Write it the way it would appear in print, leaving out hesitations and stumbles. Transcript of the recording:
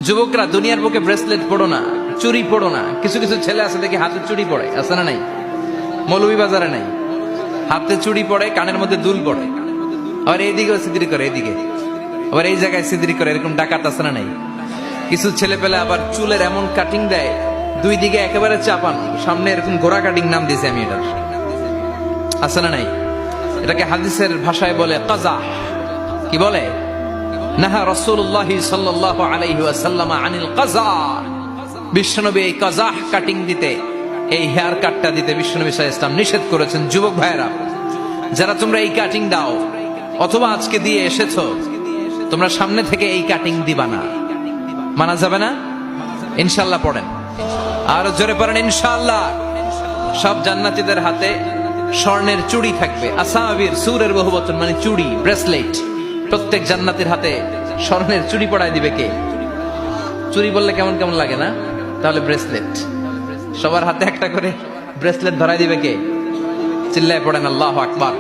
যুবকরা দুনিয়ার বুকে ব্রেসলেট পড়ো না, চুরি পড়ো না। কিছু কিছু ছেলে আছে দেখি হাতে চুরি পড়ে, আছে না নাই? মৌলভীবাজারে নাই, হাতে চুরি পড়ে, কানের মধ্যে দুল পড়ে, আবার এইদিকেও সিদ্রি করে, এইদিকে আবার এই জায়গায় সিদ্রি করে, এরকম ডাকাত আছে না নাই? কিছু ছেলে পেলে আবার চুলের এমন কাটিং দেয়, দুই দিকে একেবারে চাপানো, সামনে এরকম গোড়া কাটিং নাম দিয়েছি আমি এটার, আছে না নাই? এটাকে হাদিসের ভাষায় বলে কাজাহ। কি বলে? নাহা রাসূলুল্লাহ সাল্লাল্লাহু আলাইহি ওয়াসাল্লাম আনিল কাযাহ। বিশ্বনবী এই কাজাহ কাটিং দিতে, এই হেয়ার কাটটা দিতে বিশ্বনবী সাল্লাল্লাহু আলাইহি ওয়াসাল্লাম নিষেধ করেছেন। যুবক ভাইরা, যারা তোমরা এই কাটিং দাও অথবা আজকে দিয়ে এসেছো, তোমরা সামনে থেকে এই কাটিং দিবা না, মানা যাবে না। ইনশাআল্লাহ পড়েন, আর জোরে পড়েন ইনশাআল্লাহ। সব জান্নাতীদের হাতে স্বর্ণের চুড়ি থাকবে, আসাবির, সুরের বহুবচন মানে চুড়ি, ব্রেসলেট। প্রত্যেক জান্নাতের হাতে স্বর্ণের চুড়ি পড়ায় দিবে কে? চুড়ি বললে কেমন কেমন লাগে না? তাহলে ব্রেসলেট, সবার হাতে একটা করে ব্রেসলেট ধরায় দিবে কে? চিল্লায় পড়েন আল্লাহু আকবার।